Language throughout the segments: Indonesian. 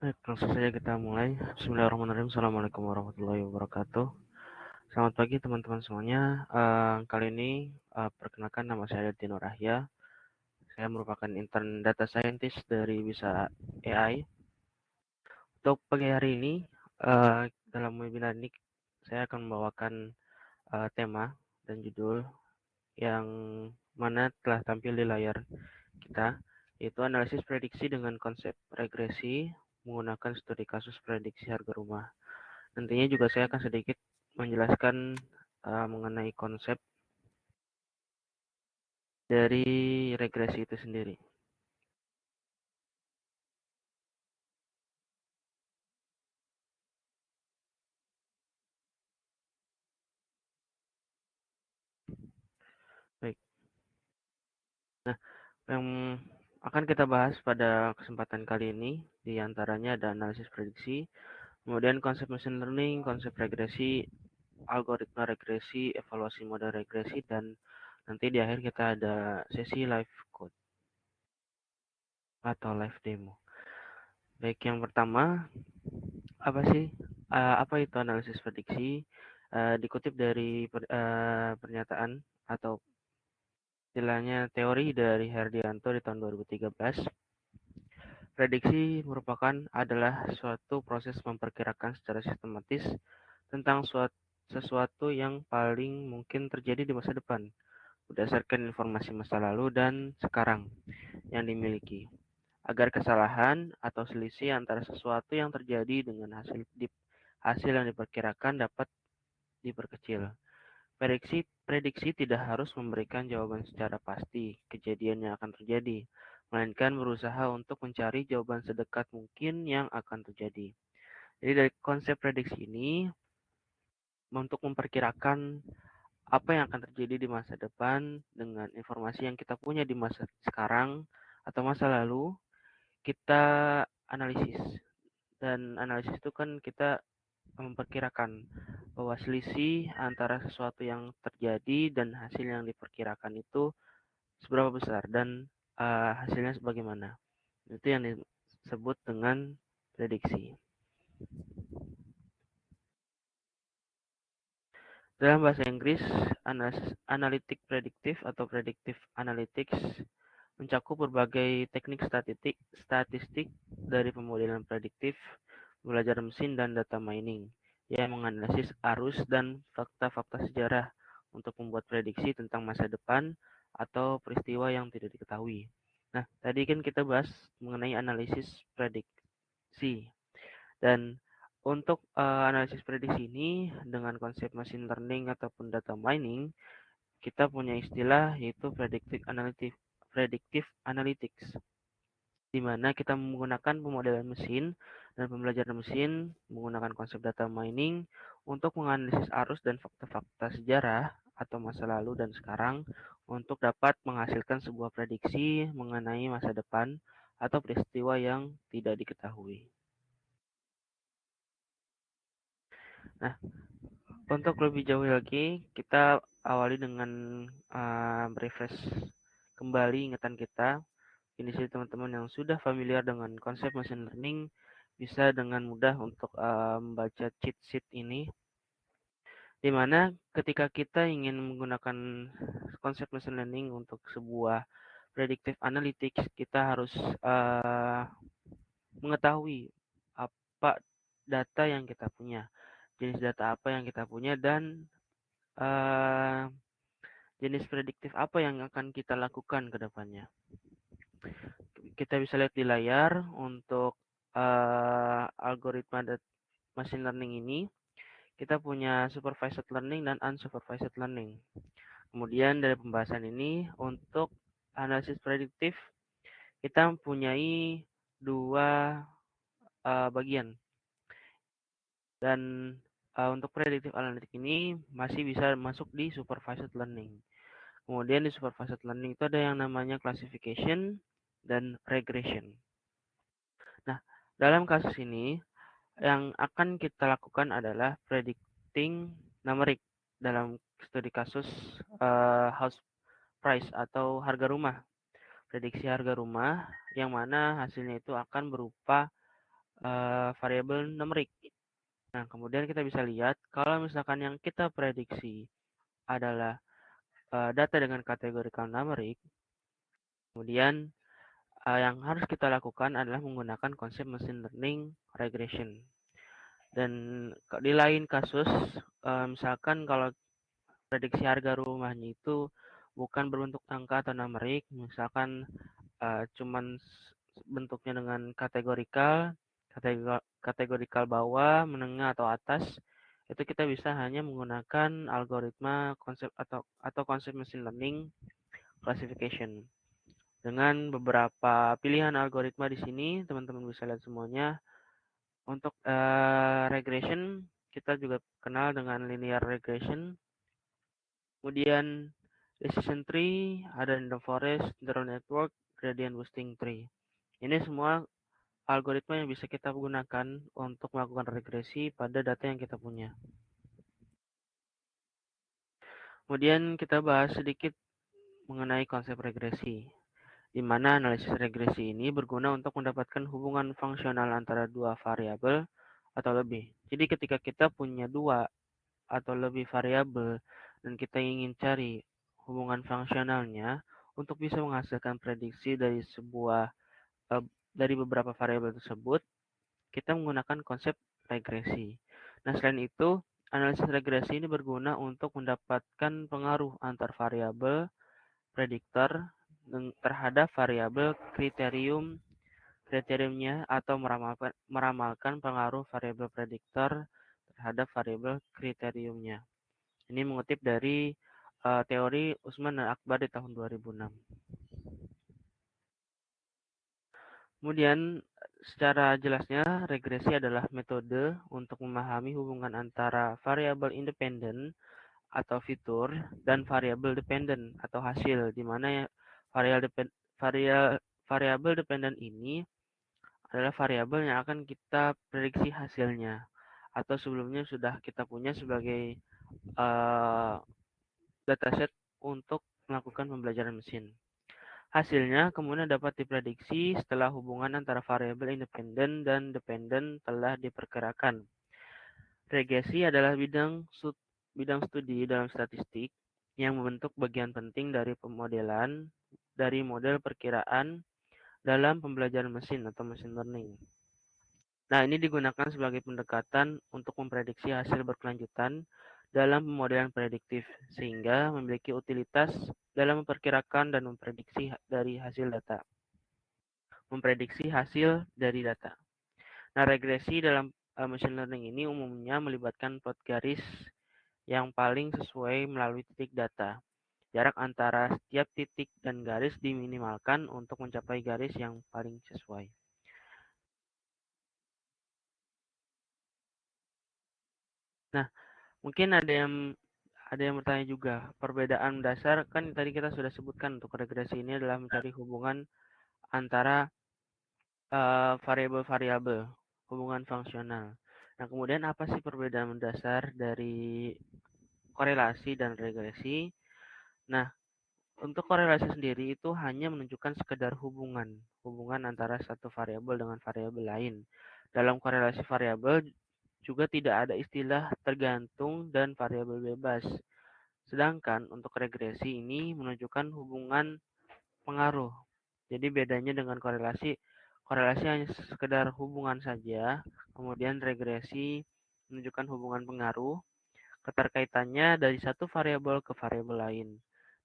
Baik, langsung saja kita mulai. Bismillahirrahmanirrahim. Assalamualaikum warahmatullahi wabarakatuh. Selamat pagi teman-teman semuanya. Kali ini perkenalkan, nama saya Dino Rahya. Saya merupakan intern data scientist dari Bisa AI. Untuk pagi hari ini, dalam webinar ini saya akan membawakan tema dan judul yang mana telah tampil di layar kita, yaitu analisis prediksi dengan konsep regresi menggunakan studi kasus prediksi harga rumah. Nantinya juga saya akan sedikit menjelaskan mengenai konsep dari regresi itu sendiri. Baik. Nah, yang akan kita bahas pada kesempatan kali ini diantaranya ada analisis prediksi, kemudian konsep machine learning, konsep regresi, algoritma regresi, evaluasi model regresi, dan nanti di akhir kita ada sesi live code atau live demo. Baik, yang pertama, apa itu analisis prediksi? Dikutip dari pernyataan atau istilahnya teori dari Herdianto di tahun 2013, prediksi adalah suatu proses memperkirakan secara sistematis tentang sesuatu yang paling mungkin terjadi di masa depan berdasarkan informasi masa lalu dan sekarang yang dimiliki, agar kesalahan atau selisih antara sesuatu yang terjadi dengan hasil yang diperkirakan dapat diperkecil. Prediksi tidak harus memberikan jawaban secara pasti kejadian yang akan terjadi, melainkan berusaha untuk mencari jawaban sedekat mungkin yang akan terjadi. Jadi dari konsep prediksi ini untuk memperkirakan apa yang akan terjadi di masa depan dengan informasi yang kita punya di masa sekarang atau masa lalu, kita analisis. Dan analisis itu kan kita memperkirakan bahwa selisih antara sesuatu yang terjadi dan hasil yang diperkirakan itu seberapa besar dan hasilnya sebagaimana. Itu yang disebut dengan prediksi. Dalam bahasa Inggris, analitik prediktif atau predictive analytics mencakup berbagai teknik statistik dari pemodelan prediktif, belajar mesin, dan data mining yang menganalisis arus dan fakta-fakta sejarah untuk membuat prediksi tentang masa depan atau peristiwa yang tidak diketahui. Nah, tadi kan kita bahas mengenai analisis prediksi. Dan untuk analisis prediksi ini dengan konsep machine learning ataupun data mining, kita punya istilah yaitu predictive analytics, di mana kita menggunakan pemodelan mesin dan pembelajaran mesin menggunakan konsep data mining untuk menganalisis arus dan fakta-fakta sejarah atau masa lalu dan sekarang untuk dapat menghasilkan sebuah prediksi mengenai masa depan atau peristiwa yang tidak diketahui. Nah, untuk lebih jauh lagi, kita awali dengan refresh kembali ingatan kita. Ini sih teman-teman yang sudah familiar dengan konsep machine learning bisa dengan mudah untuk membaca cheat sheet ini, di mana ketika kita ingin menggunakan konsep machine learning untuk sebuah predictive analytics, kita harus mengetahui apa data yang kita punya, jenis data apa yang kita punya, dan uh, jenis prediktif apa yang akan kita lakukan ke depannya. Kita bisa lihat di layar untuk algoritma machine learning ini, kita punya supervised learning dan unsupervised learning. Kemudian dari pembahasan ini, untuk analisis prediktif, kita mempunyai dua bagian. Dan untuk predictive analytics ini masih bisa masuk di supervised learning. Kemudian di supervised learning itu ada yang namanya classification dan regression. Nah, dalam kasus ini yang akan kita lakukan adalah predicting numeric dalam studi kasus house price atau harga rumah. Prediksi harga rumah yang mana hasilnya itu akan berupa variabel numerik. Nah, kemudian kita bisa lihat kalau misalkan yang kita prediksi adalah data dengan kategorical numerik, kemudian yang harus kita lakukan adalah menggunakan konsep machine learning regression. Dan di lain kasus, misalkan kalau prediksi harga rumahnya itu bukan berbentuk angka atau numerik, misalkan cuman bentuknya dengan kategorikal bawah, menengah atau atas, itu kita bisa hanya menggunakan algoritma konsep atau konsep machine learning classification. Dengan beberapa pilihan algoritma di sini, teman-teman bisa lihat semuanya. Untuk regression, kita juga kenal dengan linear regression. Kemudian decision tree, ada random forest, neural network, gradient boosting tree. Ini semua algoritma yang bisa kita gunakan untuk melakukan regresi pada data yang kita punya. Kemudian kita bahas sedikit mengenai konsep regresi, di mana analisis regresi ini berguna untuk mendapatkan hubungan fungsional antara dua variabel atau lebih. Jadi ketika kita punya dua atau lebih variabel dan kita ingin cari hubungan fungsionalnya untuk bisa menghasilkan prediksi dari beberapa variabel tersebut, kita menggunakan konsep regresi. Nah, selain itu, analisis regresi ini berguna untuk mendapatkan pengaruh antar variabel prediktor terhadap variabel kriteriumnya atau meramalkan pengaruh variabel prediktor terhadap variabel kriteriumnya. Ini mengutip dari teori Usman dan Akbar di tahun 2006. Kemudian secara jelasnya regresi adalah metode untuk memahami hubungan antara variabel independen atau fitur dan variabel dependen atau hasil, di mana ya variabel dependen ini adalah variabel yang akan kita prediksi hasilnya atau sebelumnya sudah kita punya sebagai uh, dataset untuk melakukan pembelajaran mesin. Hasilnya kemudian dapat diprediksi setelah hubungan antara variabel independen dan dependen telah diperkirakan. Regresi adalah bidang studi dalam statistik yang membentuk bagian penting dari pemodelan dari model perkiraan dalam pembelajaran mesin atau machine learning. Nah, ini digunakan sebagai pendekatan untuk memprediksi hasil berkelanjutan dalam pemodelan prediktif, sehingga memiliki utilitas dalam memperkirakan dan memprediksi hasil dari data. Nah, regresi dalam machine learning ini umumnya melibatkan plot garis yang paling sesuai melalui titik data. Jarak antara setiap titik dan garis diminimalkan untuk mencapai garis yang paling sesuai. Nah, mungkin ada yang bertanya juga, perbedaan dasar kan tadi kita sudah sebutkan untuk regresi ini adalah mencari hubungan antara variabel-variabel, hubungan fungsional. Nah, kemudian apa sih perbedaan mendasar dari korelasi dan regresi? Nah, untuk korelasi sendiri itu hanya menunjukkan sekedar hubungan antara satu variabel dengan variabel lain. Dalam korelasi variabel juga tidak ada istilah tergantung dan variabel bebas. Sedangkan untuk regresi ini menunjukkan hubungan pengaruh. Jadi bedanya dengan korelasi, korelasi hanya sekedar hubungan saja, kemudian regresi menunjukkan hubungan pengaruh, keterkaitannya dari satu variabel ke variabel lain,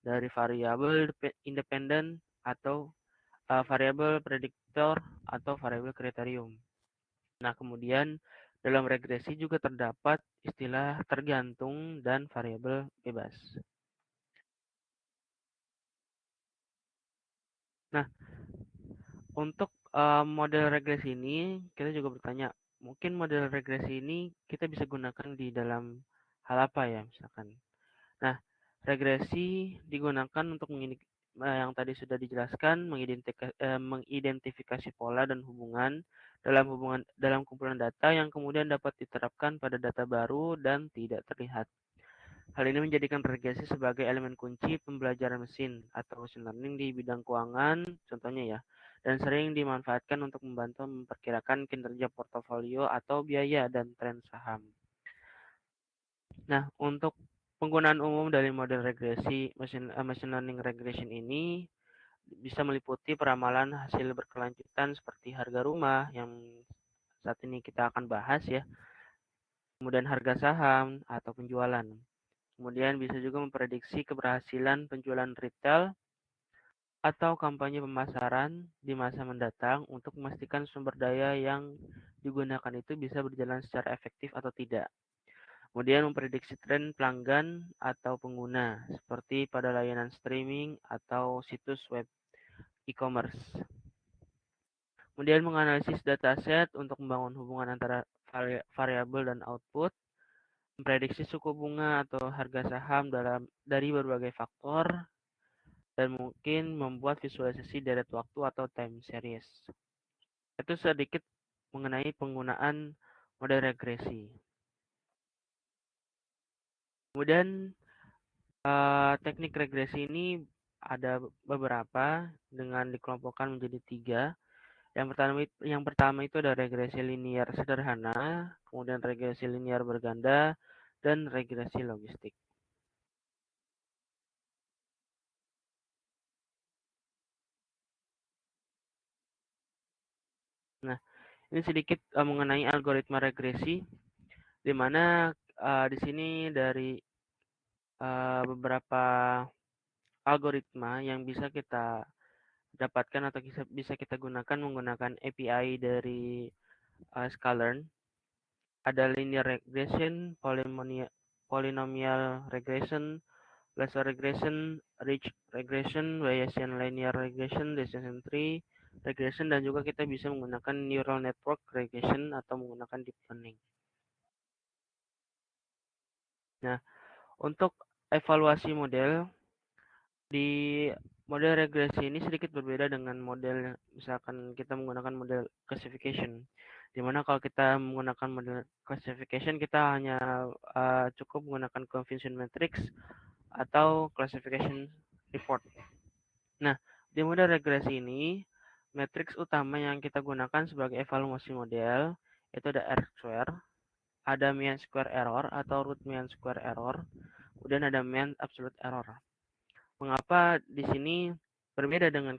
dari variabel independen atau variabel prediktor atau variabel kriterium. Nah, kemudian dalam regresi juga terdapat istilah tergantung dan variabel bebas. Nah, untuk model regresi ini kita juga bertanya, mungkin model regresi ini kita bisa gunakan di dalam hal apa ya misalkan. Nah, regresi digunakan untuk yang tadi sudah dijelaskan mengidentifikasi pola dan hubungan dalam kumpulan data yang kemudian dapat diterapkan pada data baru dan tidak terlihat. Hal ini menjadikan regresi sebagai elemen kunci pembelajaran mesin atau machine learning di bidang keuangan, contohnya ya. dan sering dimanfaatkan untuk membantu memperkirakan kinerja portofolio atau biaya dan tren saham. Nah, untuk penggunaan umum dari model regresi machine learning regression ini bisa meliputi peramalan hasil berkelanjutan seperti harga rumah yang saat ini kita akan bahas ya, kemudian harga saham atau penjualan. Kemudian bisa juga memprediksi keberhasilan penjualan retail atau kampanye pemasaran di masa mendatang untuk memastikan sumber daya yang digunakan itu bisa berjalan secara efektif atau tidak. Kemudian memprediksi tren pelanggan atau pengguna seperti pada layanan streaming atau situs web e-commerce. Kemudian menganalisis dataset untuk membangun hubungan antara variabel dan output, memprediksi suku bunga atau harga saham dari berbagai faktor, dan mungkin membuat visualisasi deret waktu atau time series. Itu sedikit mengenai penggunaan model regresi. Kemudian teknik regresi ini ada beberapa dengan dikelompokkan menjadi 3. Yang pertama itu ada regresi linear sederhana, kemudian regresi linear berganda, dan regresi logistik. Nah, ini sedikit mengenai algoritma regresi, di mana di sini dari beberapa algoritma yang bisa kita dapatkan atau bisa kita gunakan menggunakan API dari Sklearn. Ada linear regression, polynomial regression, laser regression, ridge regression, Bayesian linear regression, decision tree regression, dan juga kita bisa menggunakan neural network regression atau menggunakan deep learning. Nah, untuk evaluasi model, di model regresi ini sedikit berbeda dengan model misalkan kita menggunakan model classification, di mana kalau kita menggunakan model classification kita hanya cukup menggunakan confusion matrix atau classification report. Nah, di model regresi ini matriks utama yang kita gunakan sebagai evaluasi model itu ada R-square, ada mean square error atau root mean square error, kemudian ada mean absolute error. Mengapa di sini berbeda dengan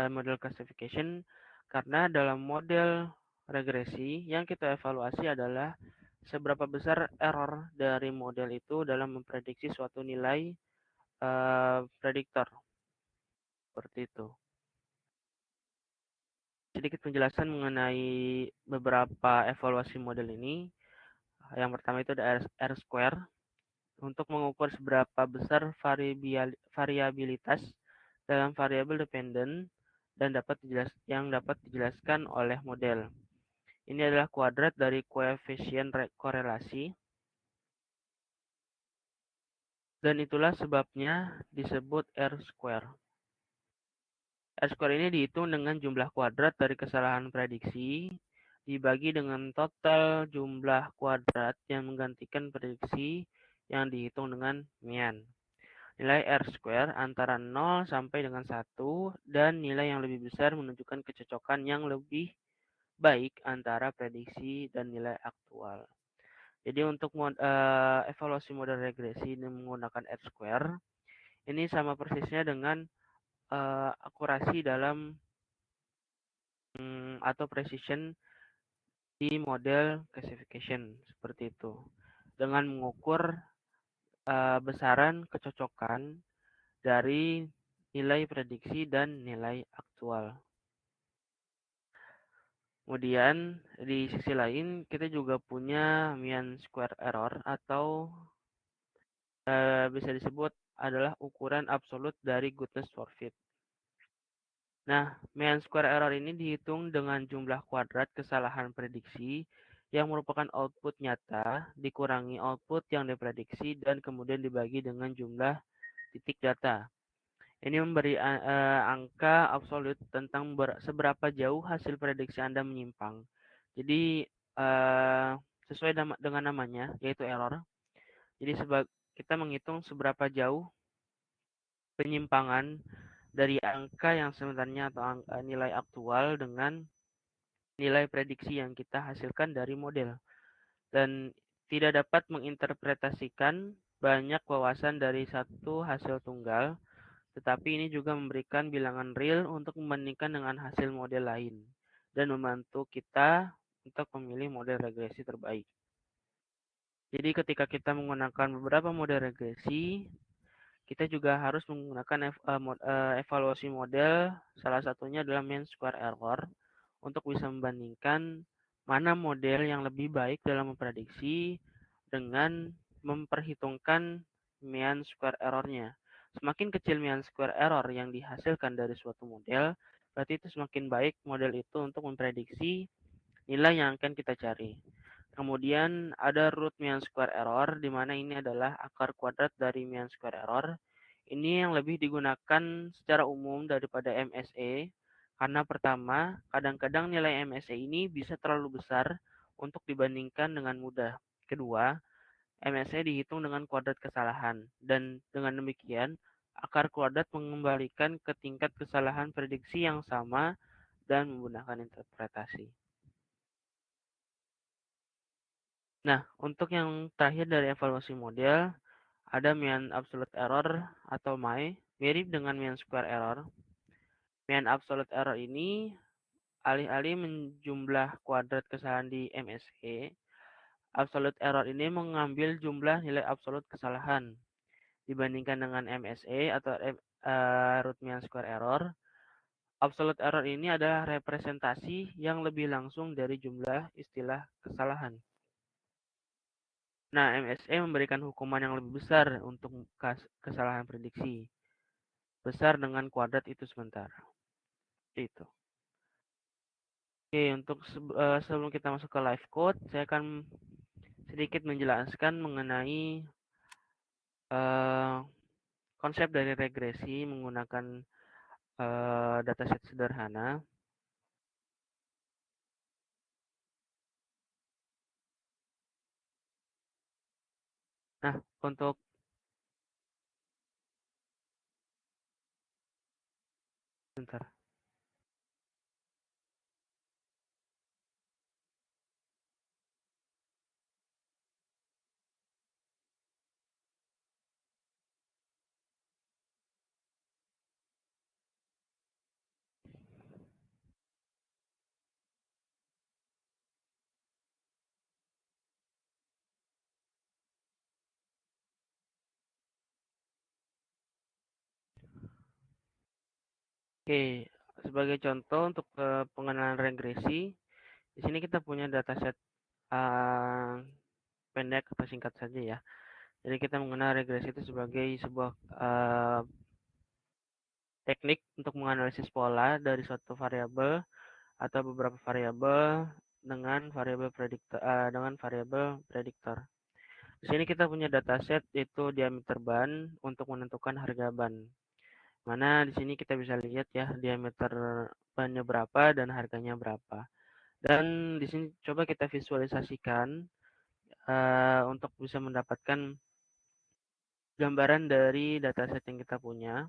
model classification? Karena dalam model regresi yang kita evaluasi adalah seberapa besar error dari model itu dalam memprediksi suatu nilai prediktor. Seperti itu. Sedikit penjelasan mengenai beberapa evaluasi model ini. Yang pertama itu ada R-square untuk mengukur seberapa besar variabilitas dalam variabel dependent dan yang dapat dijelaskan oleh model. Ini adalah kuadrat dari koefisien korelasi, dan itulah sebabnya disebut R-square. R-square ini dihitung dengan jumlah kuadrat dari kesalahan prediksi dibagi dengan total jumlah kuadrat yang menggantikan prediksi yang dihitung dengan mean. Nilai R-square antara 0 sampai dengan 1 dan nilai yang lebih besar menunjukkan kecocokan yang lebih baik antara prediksi dan nilai aktual. Jadi untuk evaluasi model regresi ini menggunakan R-square, ini sama persisnya dengan akurasi dalam atau precision di model classification seperti itu. Dengan mengukur besaran kecocokan dari nilai prediksi dan nilai aktual. Kemudian di sisi lain kita juga punya mean square error atau bisa disebut adalah ukuran absolut dari goodness for fit. Nah, mean square error ini dihitung dengan jumlah kuadrat kesalahan prediksi yang merupakan output nyata dikurangi output yang diprediksi dan kemudian dibagi dengan jumlah titik data. Ini memberi angka absolut tentang seberapa jauh hasil prediksi Anda menyimpang. Jadi sesuai dengan namanya yaitu error. Jadi kita menghitung seberapa jauh penyimpangan dari angka yang sebenarnya atau nilai aktual dengan nilai prediksi yang kita hasilkan dari model, dan tidak dapat menginterpretasikan banyak wawasan dari satu hasil tunggal, tetapi ini juga memberikan bilangan real untuk membandingkan dengan hasil model lain dan membantu kita untuk memilih model regresi terbaik. Jadi ketika kita menggunakan beberapa model regresi, kita juga harus menggunakan evaluasi model, salah satunya adalah mean square error, untuk bisa membandingkan mana model yang lebih baik dalam memprediksi dengan memperhitungkan mean square error-nya. Semakin kecil mean square error yang dihasilkan dari suatu model, berarti itu semakin baik model itu untuk memprediksi nilai yang akan kita cari. Kemudian ada root mean square error, di mana ini adalah akar kuadrat dari mean square error. Ini yang lebih digunakan secara umum daripada MSE, karena pertama, kadang-kadang nilai MSE ini bisa terlalu besar untuk dibandingkan dengan mudah. Kedua, MSE dihitung dengan kuadrat kesalahan, dan dengan demikian, akar kuadrat mengembalikan ke tingkat kesalahan prediksi yang sama dan menggunakan interpretasi. Nah, untuk yang terakhir dari evaluasi model, ada mean absolute error atau MAE, mirip dengan mean square error. Mean absolute error ini alih-alih menjumlah kuadrat kesalahan di MSE, absolute error ini mengambil jumlah nilai absolut kesalahan dibandingkan dengan MSE atau root mean square error. Absolute error ini adalah representasi yang lebih langsung dari jumlah istilah kesalahan. Nah, MSE memberikan hukuman yang lebih besar untuk kesalahan prediksi. Besar dengan kuadrat itu sebentar. Itu. Oke, untuk sebelum kita masuk ke live code, saya akan sedikit menjelaskan mengenai uh, konsep dari regresi menggunakan dataset sederhana. Nah, untuk bentar. Oke, sebagai contoh untuk pengenalan regresi, di sini kita punya dataset uh, pendek atau singkat saja ya. Jadi kita mengenal regresi itu sebagai sebuah teknik untuk menganalisis pola dari suatu variabel atau beberapa variabel dengan variabel prediktor. Di sini kita punya dataset yaitu diameter ban untuk menentukan harga ban. Mana di sini kita bisa lihat ya diameter bannya berapa dan harganya berapa. Dan di sini coba kita visualisasikan untuk bisa mendapatkan gambaran dari dataset yang kita punya.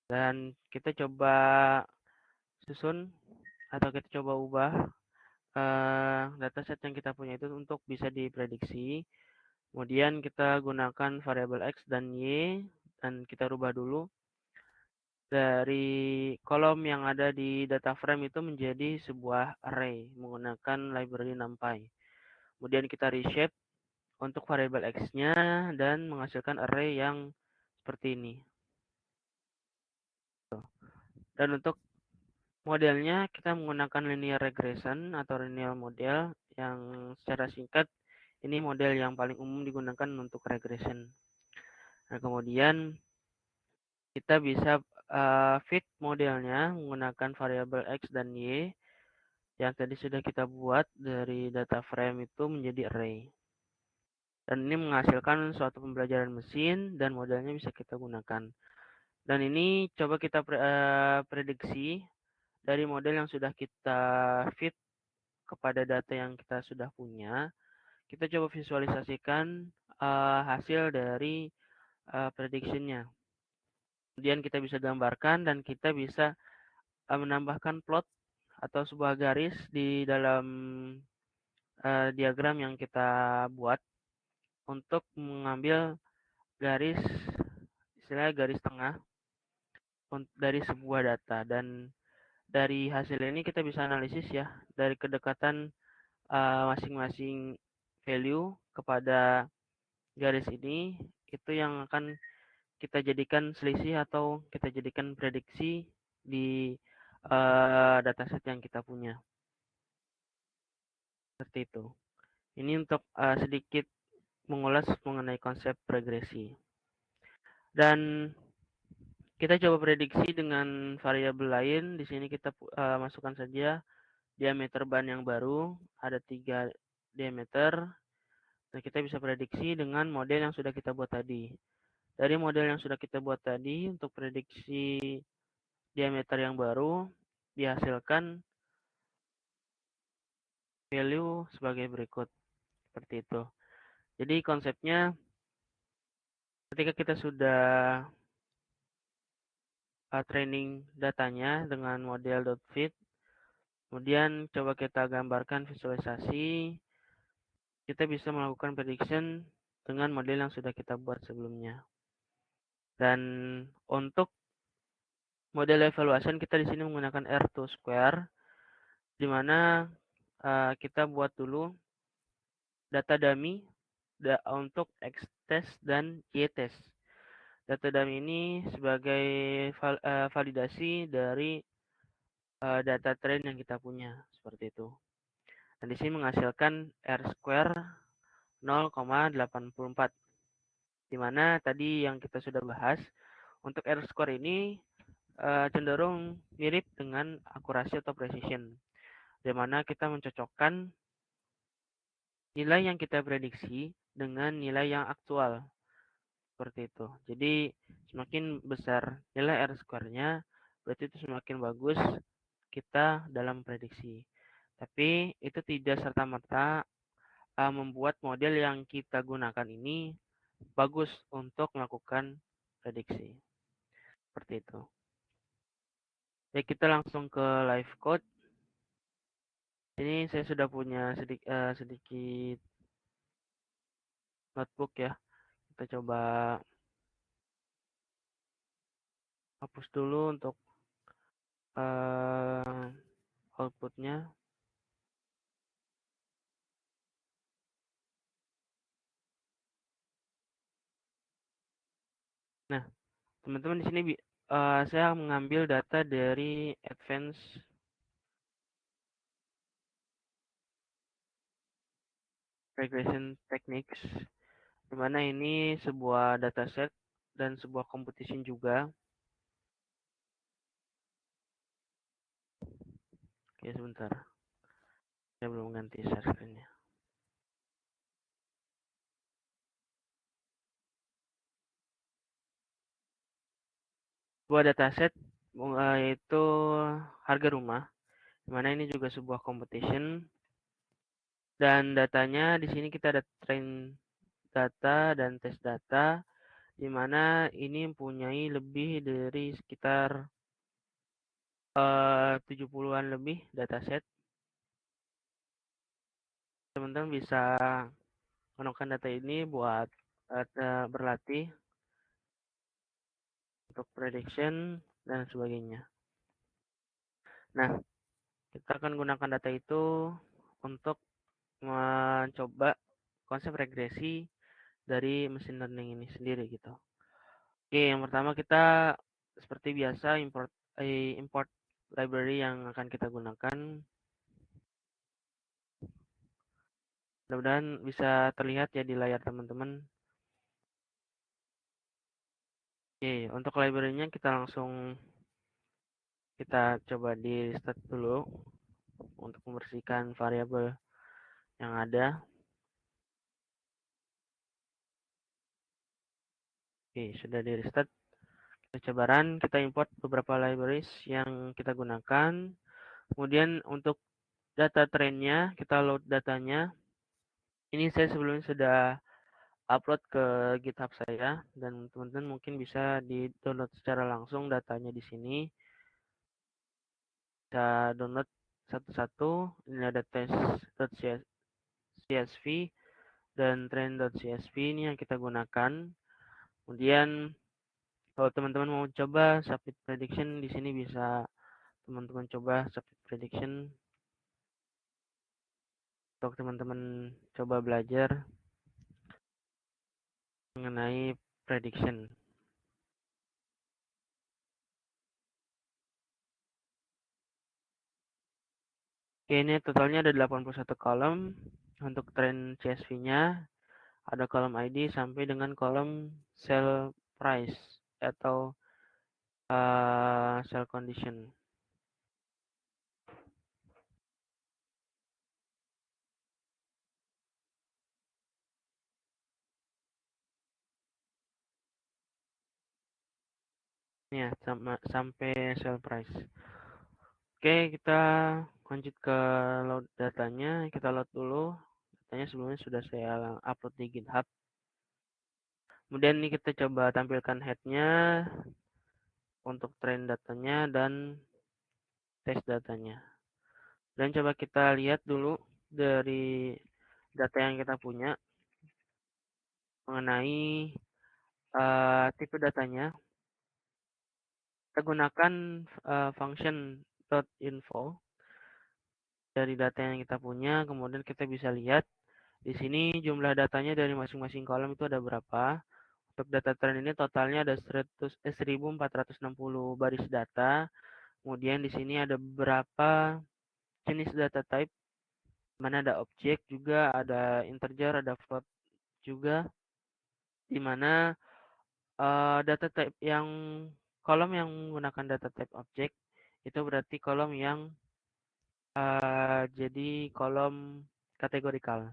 Dan kita coba susun atau kita coba ubah dataset yang kita punya itu untuk bisa diprediksi. Kemudian kita gunakan variabel X dan Y dan kita rubah dulu dari kolom yang ada di data frame itu menjadi sebuah array menggunakan library NumPy. Kemudian kita reshape untuk variabel X-nya dan menghasilkan array yang seperti ini. Dan untuk modelnya kita menggunakan linear regression atau linear model yang secara singkat ini model yang paling umum digunakan untuk regression. Nah, kemudian kita bisa fit modelnya menggunakan variabel X dan Y yang tadi sudah kita buat dari data frame itu menjadi array. Dan ini menghasilkan suatu pembelajaran mesin dan modelnya bisa kita gunakan. Dan ini coba kita prediksi dari model yang sudah kita fit kepada data yang kita sudah punya. Kita coba visualisasikan hasil dari prediksinya. Kemudian kita bisa gambarkan dan kita bisa menambahkan plot atau sebuah garis di dalam diagram yang kita buat untuk mengambil garis, istilahnya garis tengah dari sebuah data, dan dari hasil ini kita bisa analisis ya dari kedekatan masing-masing value kepada garis ini, itu yang akan kita jadikan selisih atau kita jadikan prediksi di dataset yang kita punya. Seperti itu. Ini untuk sedikit mengulas mengenai konsep regresi. Dan kita coba prediksi dengan variabel lain. Di sini kita masukkan saja diameter ban yang baru. Ada 3 diameter. Nah, kita bisa prediksi dengan model yang sudah kita buat tadi. Dari model yang sudah kita buat tadi, untuk prediksi diameter yang baru, dihasilkan value sebagai berikut. Seperti itu. Jadi konsepnya, ketika kita sudah training datanya dengan model .fit, kemudian coba kita gambarkan visualisasi, kita bisa melakukan prediction dengan model yang sudah kita buat sebelumnya. Dan untuk model evaluation kita di sini menggunakan R2 square, di mana kita buat dulu data dummy untuk X test dan Y test. Data dummy ini sebagai validasi dari data train yang kita punya, seperti itu. Dan di sini menghasilkan R square 0,84, di mana tadi yang kita sudah bahas, untuk R square ini cenderung mirip dengan akurasi atau precision, di mana kita mencocokkan nilai yang kita prediksi dengan nilai yang aktual, seperti itu. Jadi semakin besar nilai R square-nya, berarti itu semakin bagus kita dalam prediksi. Tapi itu tidak serta-merta membuat model yang kita gunakan ini bagus untuk melakukan prediksi. Seperti itu. Ya, kita langsung ke live code. Ini saya sudah punya sedikit notebook ya. Kita coba hapus dulu untuk outputnya. Nah, teman-teman di sini saya mengambil data dari Advanced Regression Techniques, di mana ini sebuah dataset dan sebuah competition juga. Oke, sebentar. Saya belum ganti share screen-nya. Sebuah dataset yaitu harga rumah, dimana ini juga sebuah competition, dan datanya di sini kita ada train data dan test data, di mana ini mempunyai lebih dari sekitar 70-an lebih dataset. Teman-teman bisa gunakan data ini buat berlatih untuk prediction dan sebagainya. Nah, kita akan gunakan data itu untuk mencoba konsep regresi dari mesin learning ini sendiri gitu. Oke, yang pertama kita seperti biasa import library yang akan kita gunakan. Mudah-mudahan bisa terlihat ya di layar teman-teman. Oke, untuk library-nya kita coba di restart dulu untuk membersihkan variabel yang ada. Oke, sudah di restart. Kita coba run, kita import beberapa libraries yang kita gunakan. Kemudian untuk data trainnya, kita load datanya. Ini saya sebelumnya sudah upload ke GitHub saya dan teman-teman mungkin bisa di-download secara langsung datanya di sini. Bisa download satu-satu. Ini ada test.csv dan trend.csv ini yang kita gunakan. Kemudian kalau teman-teman mau coba submit prediction di sini bisa teman-teman coba submit prediction untuk teman-teman coba belajar mengenai prediction. Oke, ini totalnya ada 81 kolom untuk trend CSV-nya. Ada kolom ID sampai dengan kolom sell price atau sell condition. Ya, sampai sell price. Oke, kita lanjut ke load datanya. Kita load dulu. Datanya sebelumnya sudah saya upload di GitHub. Kemudian ini kita coba tampilkan head-nya untuk trend datanya dan test datanya. Dan coba kita lihat dulu dari data yang kita punya mengenai tipe datanya. Kita gunakan function .info dari data yang kita punya, kemudian kita bisa lihat di sini jumlah datanya dari masing-masing kolom itu ada berapa. Untuk data trend ini totalnya ada 1460 baris data. Kemudian di sini ada beberapa jenis data type, mana ada objek juga, ada integer, ada float juga, di mana data type yang kolom yang menggunakan data type objek itu berarti kolom yang jadi kolom kategorikal.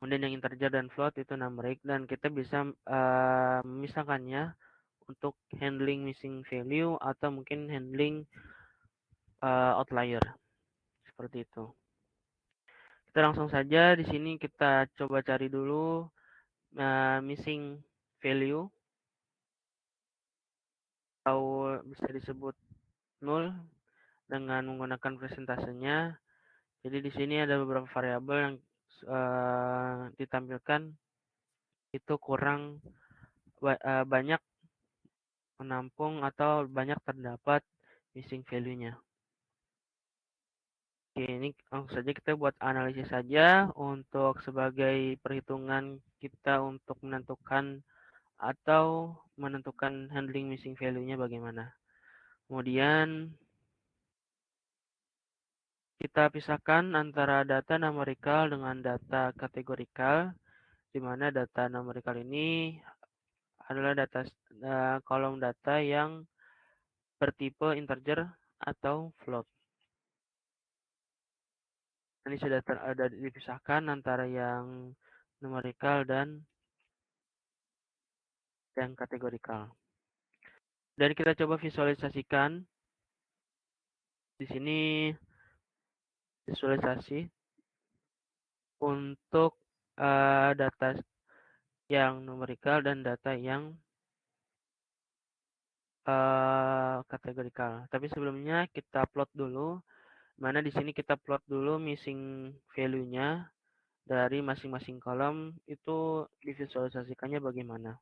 Kemudian yang integer dan float itu numeric dan kita bisa memisahkannya untuk handling missing value atau mungkin handling outlier seperti itu. Kita langsung saja di sini kita coba cari dulu missing value atau bisa disebut null dengan menggunakan presentasenya. Jadi di sini ada beberapa variabel yang ditampilkan itu kurang banyak menampung atau banyak terdapat missing value-nya. Oke, ini langsung saja kita buat analisis saja untuk sebagai perhitungan kita untuk menentukan atau menentukan handling missing value-nya bagaimana. Kemudian kita pisahkan antara data numerical dengan data kategorikal, di mana data numerical ini adalah data kolom data yang bertipe integer atau float. Ini sudah ada dipisahkan antara yang numerical dan yang kategorikal. Dan kita coba visualisasikan di sini visualisasi untuk data yang numerical dan data yang kategorikal. Tapi sebelumnya kita plot dulu, mana di sini kita plot dulu missing value-nya dari masing-masing kolom itu divisualisasikannya bagaimana.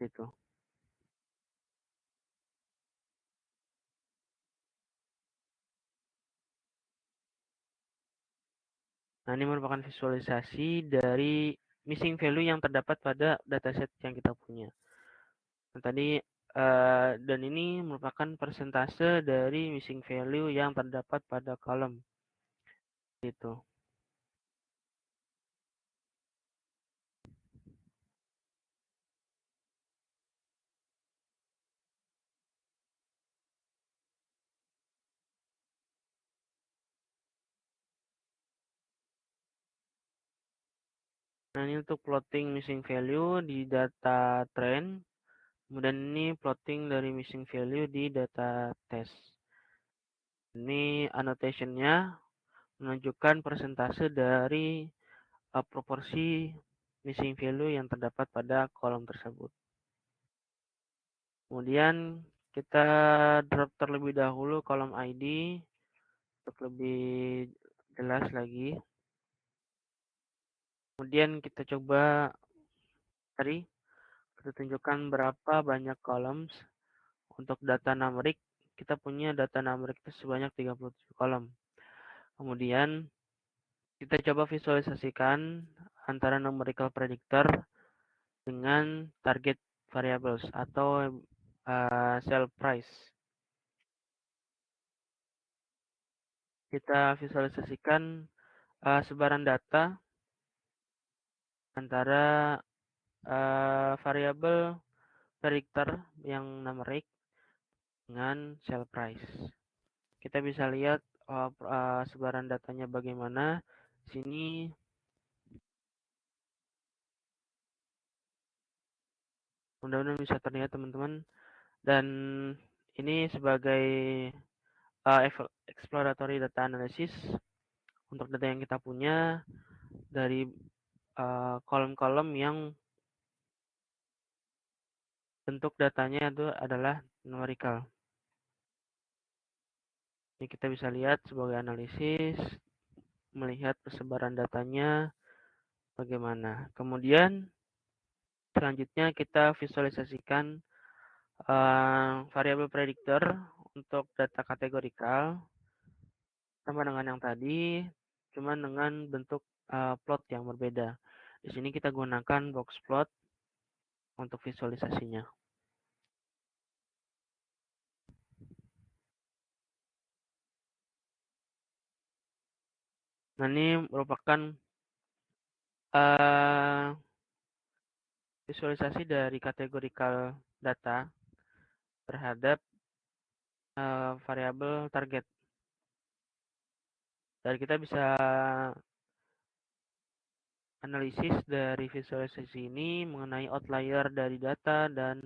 Gitu. Nah, ini merupakan visualisasi dari missing value yang terdapat pada dataset yang kita punya. Nah, tadi dan ini merupakan persentase dari missing value yang terdapat pada kolom. Gitu. Nah, ini untuk plotting missing value di data trend. Kemudian ini plotting dari missing value di data test. Ini annotation-nya menunjukkan persentase dari proporsi missing value yang terdapat pada kolom tersebut. Kemudian kita drop terlebih dahulu kolom ID untuk lebih jelas lagi. Kemudian kita coba cari, kita tunjukkan berapa banyak columns untuk data numeric. Kita punya data numeric itu sebanyak 37 kolom. Kemudian kita coba visualisasikan antara numerical predictor dengan target variables atau sell price. Kita visualisasikan sebaran data antara variabel predictor yang numerik dengan sell price. Kita bisa lihat sebaran datanya bagaimana. Sini mudah-mudahan bisa terlihat teman-teman. Dan ini sebagai exploratory data analysis untuk data yang kita punya dari kolom-kolom yang bentuk datanya itu adalah numerical. Ini kita bisa lihat sebagai analisis, melihat persebaran datanya bagaimana. Kemudian selanjutnya kita visualisasikan variabel predictor untuk data kategorikal sama dengan yang tadi, cuman dengan bentuk plot yang berbeda. Di sini kita gunakan box plot untuk visualisasinya. Nah, ini merupakan visualisasi dari kategorikal data terhadap variabel target. Dan kita bisa analisis dari visualisasi ini mengenai outlier dari data dan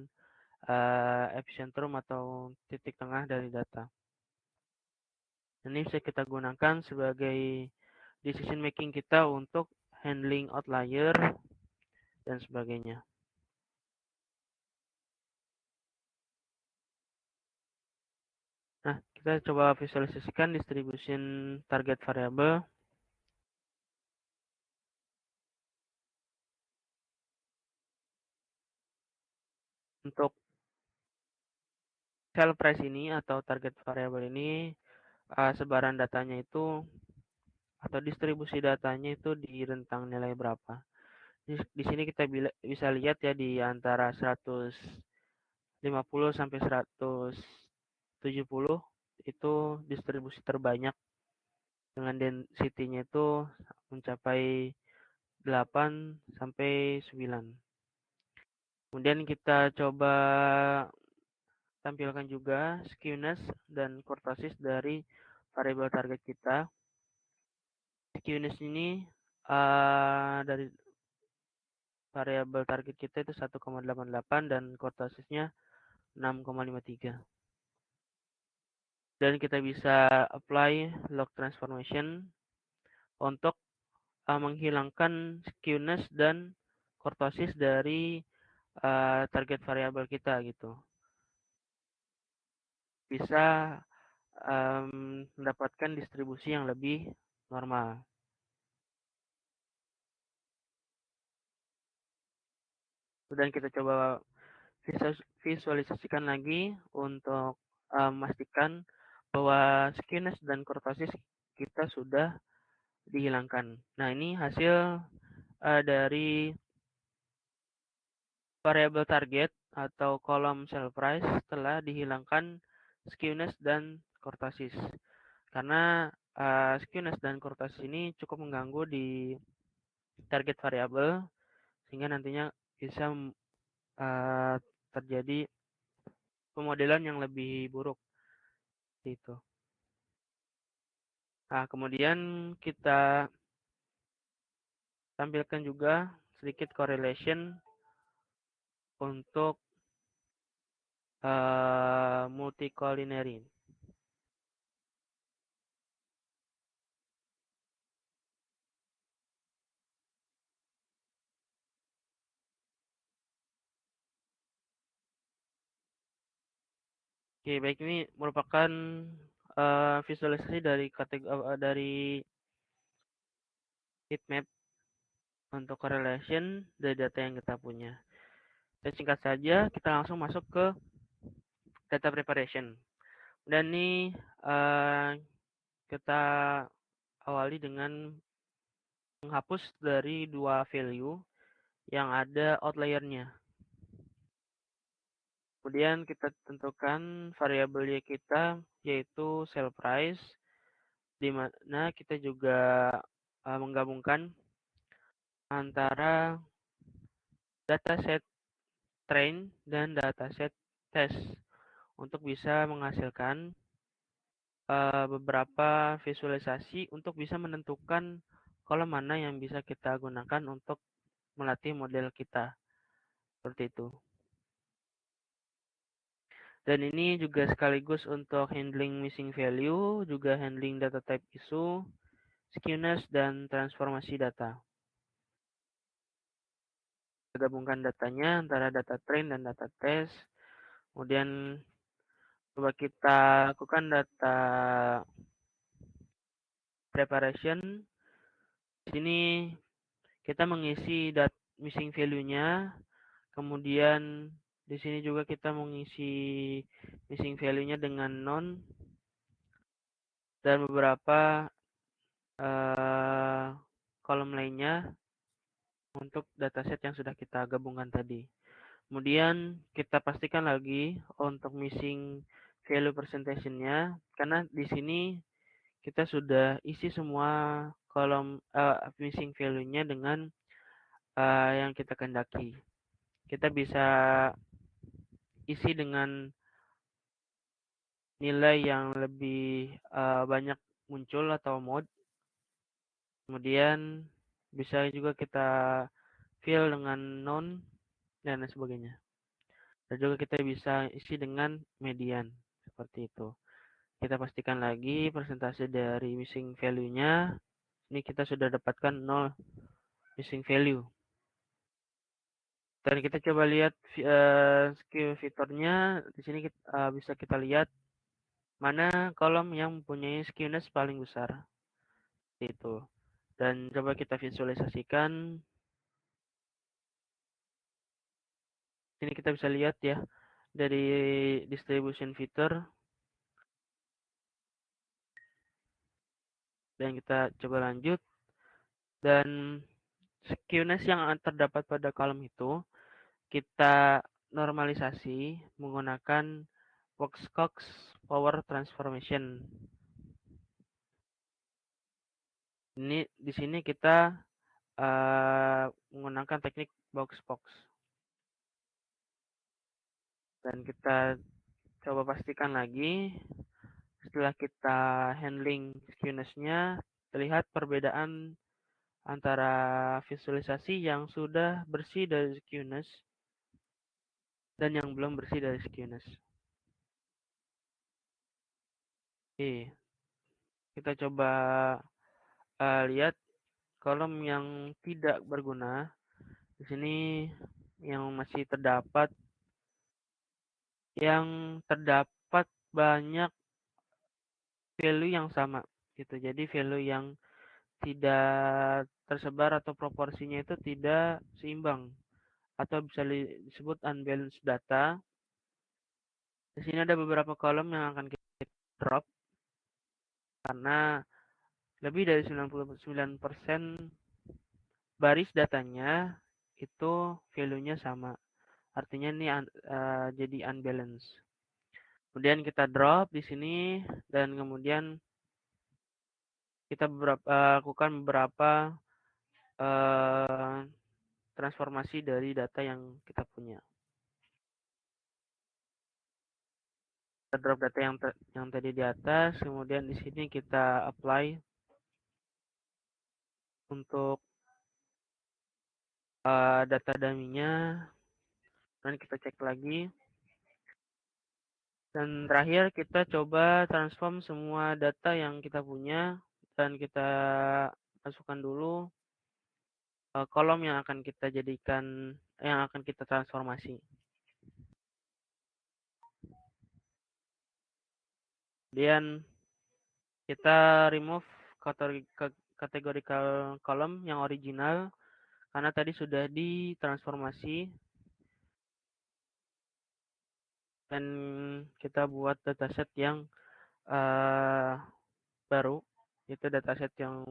epicentrum atau titik tengah dari data. Ini bisa kita gunakan sebagai decision making kita untuk handling outlier dan sebagainya. Nah, kita coba visualisasikan distribution target variable. Untuk sell price ini atau target variable ini, sebaran datanya itu atau distribusi datanya itu di rentang nilai berapa. Di sini kita bisa lihat ya di antara 150 sampai 170 itu distribusi terbanyak dengan density-nya itu mencapai 8 sampai 9. Kemudian kita coba tampilkan juga skewness dan kurtosis dari variabel target kita. Skewness ini dari variabel target kita itu 1,88 dan kurtosisnya 6,53. Dan kita bisa apply log transformation untuk menghilangkan skewness dan kurtosis dari target variabel kita gitu. Bisa mendapatkan distribusi yang lebih normal. Dan kita coba visualisasikan lagi untuk memastikan bahwa skewness dan kurtosis kita sudah dihilangkan. Nah, ini hasil dari variabel target atau kolom sell price setelah dihilangkan skewness dan kurtosis. Karena skewness dan kurtosis ini cukup mengganggu di target variabel sehingga nantinya bisa terjadi pemodelan yang lebih buruk itu. Nah, kemudian kita tampilkan juga sedikit correlation untuk multicollinearity. Oke, baik, ini merupakan visualisasi dari heat map untuk correlation dari data yang kita punya. Dan singkat saja, kita langsung masuk ke data preparation. Dan ini kita awali dengan menghapus dari dua value yang ada outlier-nya. Kemudian kita tentukan variabel Y kita yaitu sell price, di mana kita juga menggabungkan antara dataset train dan dataset test untuk bisa menghasilkan beberapa visualisasi untuk bisa menentukan kolom mana yang bisa kita gunakan untuk melatih model kita. Seperti itu. Dan ini juga sekaligus untuk handling missing value, juga handling data type issue, skewness, dan transformasi data. Kita gabungkan datanya antara data train dan data test. Kemudian coba kita lakukan data preparation. Di sini kita mengisi missing value-nya. Kemudian di sini juga kita mengisi missing value-nya dengan non dan beberapa kolom lainnya untuk dataset yang sudah kita gabungkan tadi. Kemudian kita pastikan lagi untuk missing value presentation-nya, karena di sini kita sudah isi semua kolom missing value-nya dengan yang kita kehendaki. Kita bisa isi dengan nilai yang lebih banyak muncul atau mode. Kemudian bisa juga kita fill dengan non dan lain sebagainya. Dan juga kita bisa isi dengan median seperti itu. Kita pastikan lagi persentase dari missing value-nya. Ini kita sudah dapatkan 0 missing value. Dan kita coba lihat skill fiturnya. Di sini bisa kita lihat mana kolom yang mempunyai skewness paling besar. Itu. Dan coba kita visualisasikan. Sini kita bisa lihat ya dari distribution feature. Dan kita coba lanjut. Dan skewness yang terdapat pada kolom itu kita normalisasi menggunakan Box-Cox Power Transformation. Ini di sini kita menggunakan teknik box-box. Dan kita coba pastikan lagi setelah kita handling skewness-nya, terlihat perbedaan antara visualisasi yang sudah bersih dari skewness dan yang belum bersih dari skewness. Oke, kita coba lihat kolom yang tidak berguna. Di sini yang masih terdapat banyak value yang sama gitu. Jadi value yang tidak tersebar atau proporsinya itu tidak seimbang atau bisa disebut unbalanced data. Di sini ada beberapa kolom yang akan kita drop karena lebih dari 99% baris datanya itu value-nya sama. Artinya ini jadi unbalanced. Kemudian kita drop di sini dan kemudian kita lakukan beberapa transformasi dari data yang kita punya. Kita drop data yang tadi di atas, kemudian di sini kita apply untuk data dummy-nya, dan kita cek lagi. Dan terakhir kita coba transform semua data yang kita punya dan kita masukkan dulu kolom yang akan kita transformasi. Kemudian kita remove categorical column yang original karena tadi sudah ditransformasi dan kita buat dataset yang baru, itu dataset yang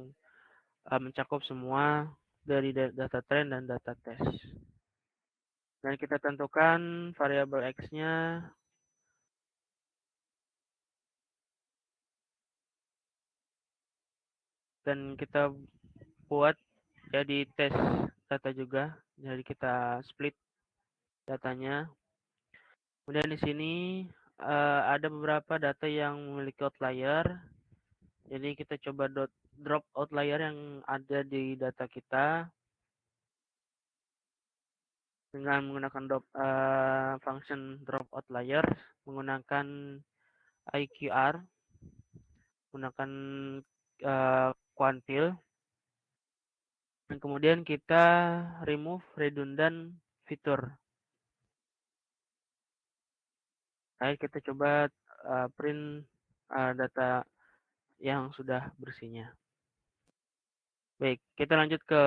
mencakup semua dari data trend dan data test. Dan kita tentukan variabel X-nya dan kita buat jadi tes data juga. Jadi kita split datanya. Kemudian di sini ada beberapa data yang memiliki outlier. Jadi kita coba drop outlier yang ada di data kita dengan menggunakan function drop outlier, menggunakan IQR, menggunakan quantil, dan kemudian kita remove redundant fitur. Baik, kita coba print data yang sudah bersihnya. Baik, kita lanjut ke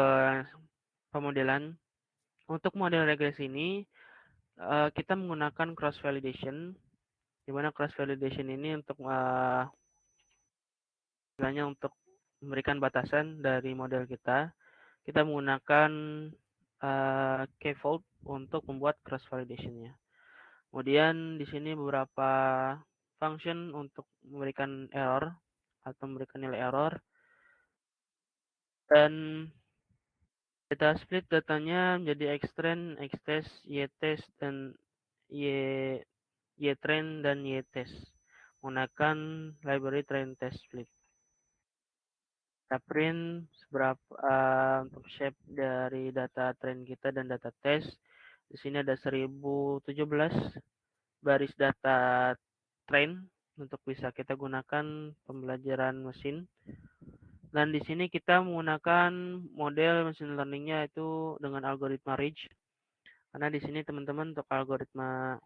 pemodelan. Untuk model regresi ini, kita menggunakan cross validation, di mana cross validation ini untuk untuk memberikan batasan dari model kita. Kita menggunakan k-fold untuk membuat cross validation-nya. Kemudian di sini beberapa function untuk memberikan error atau memberikan nilai error. Dan kita split datanya menjadi xtrend, xtest, ytest, dan ytrend dan ytest menggunakan library trend test split. Kita print untuk shape dari data trend kita dan data test. Di sini ada 1017 baris data trend untuk bisa kita gunakan pembelajaran mesin. Dan di sini kita menggunakan model machine learning-nya itu dengan algoritma Ridge. Karena di sini teman-teman untuk algoritma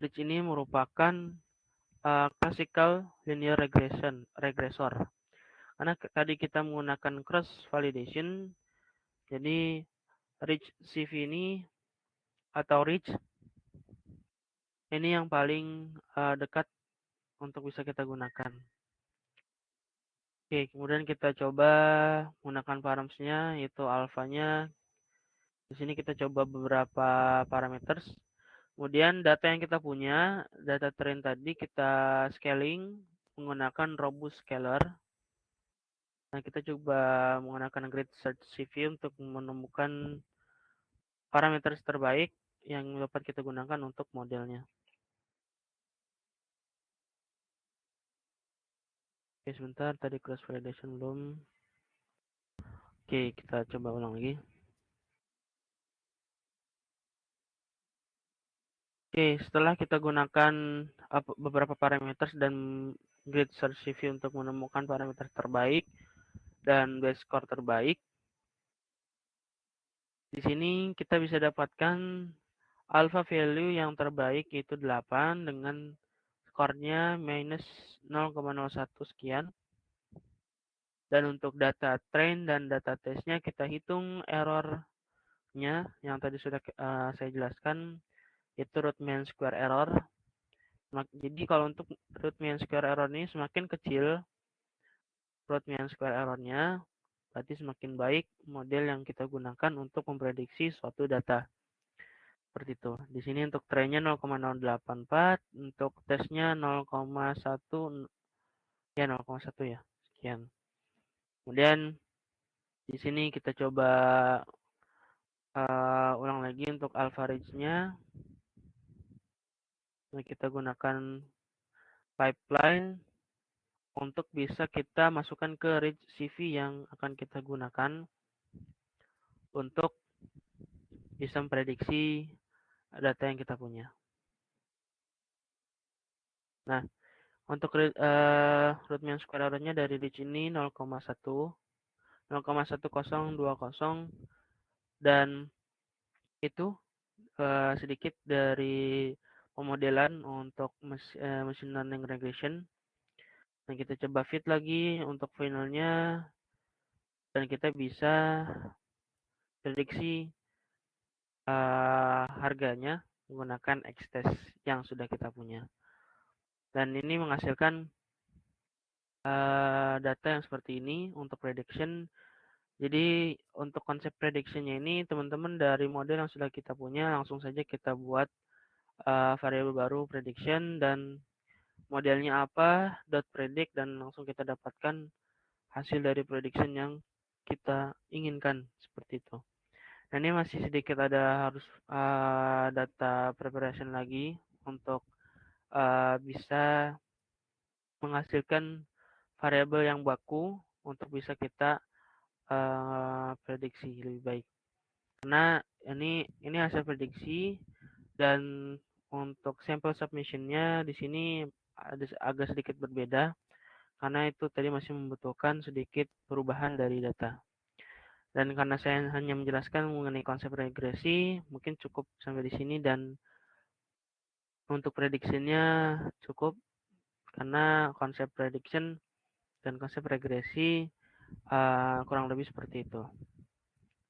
Ridge ini merupakan classical linear regressor. Karena tadi kita menggunakan cross validation, jadi Ridge CV ini atau Ridge ini yang paling dekat untuk bisa kita gunakan. Oke, kemudian kita coba menggunakan params-nya, yaitu alfanya. Di sini kita coba beberapa parameters. Kemudian data yang kita punya, data trend tadi kita scaling menggunakan robust scaler. Nah, kita coba menggunakan grid search CV untuk menemukan parameter terbaik yang dapat kita gunakan untuk modelnya. Oke, sebentar, tadi cross validation belum. Oke, kita coba ulang lagi. Oke, setelah kita gunakan beberapa parameter dan grid search CV untuk menemukan parameter terbaik dan best score terbaik, di sini kita bisa dapatkan alpha value yang terbaik yaitu 8 dengan skornya minus 0,01 sekian. Dan untuk data train dan data testnya kita hitung errornya yang tadi sudah saya jelaskan, itu root mean square error. Jadi kalau untuk root mean square error ini semakin kecil root mean square errornya, berarti semakin baik model yang kita gunakan untuk memprediksi suatu data. Seperti itu. Di sini untuk trennya 0,084, untuk tesnya 0,1 ya 0,1 ya. Sekian. Kemudian di sini kita coba ulang lagi untuk average-nya. Nah, kita gunakan pipeline untuk bisa kita masukkan ke Ridge CV yang akan kita gunakan untuk bisa memprediksi data yang kita punya. Nah, untuk root mean square error-nya dari Ridge ini 0,1, 0,1020, dan itu sedikit dari pemodelan untuk machine learning regression. Dan kita coba fit lagi untuk finalnya, dan kita bisa prediksi harganya menggunakan X-test yang sudah kita punya. Dan ini menghasilkan data yang seperti ini untuk prediction. Jadi untuk konsep predictionnya ini teman-teman dari model yang sudah kita punya langsung saja kita buat variabel baru prediction dan modelnya apa, dot predict, dan langsung kita dapatkan hasil dari prediction yang kita inginkan seperti itu. Nah, ini masih sedikit ada harus data preparation lagi untuk bisa menghasilkan variabel yang baku untuk bisa kita prediksi lebih baik. Karena ini hasil prediksi, dan untuk sampel submissionnya di sini ada agak sedikit berbeda karena itu tadi masih membutuhkan sedikit perubahan dari data. Dan karena saya hanya menjelaskan mengenai konsep regresi, mungkin cukup sampai di sini, dan untuk prediksinya cukup karena konsep prediction dan konsep regresi kurang lebih seperti itu.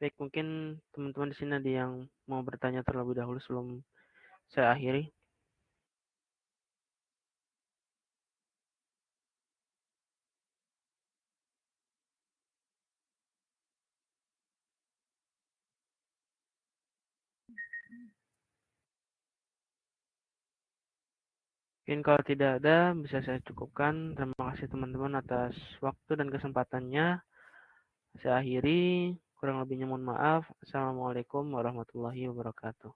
Baik, mungkin teman-teman di sini ada yang mau bertanya terlebih dahulu sebelum saya akhiri. Mungkin kalau tidak ada, bisa saya cukupkan. Terima kasih teman-teman atas waktu dan kesempatannya. Saya akhiri, kurang lebihnya mohon maaf. Assalamualaikum warahmatullahi wabarakatuh.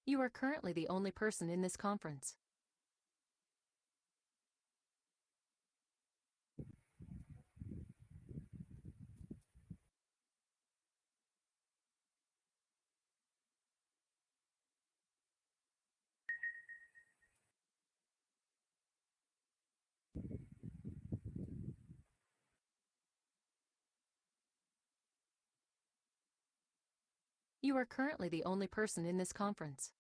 You are currently the only person in this conference. You are currently the only person in this conference.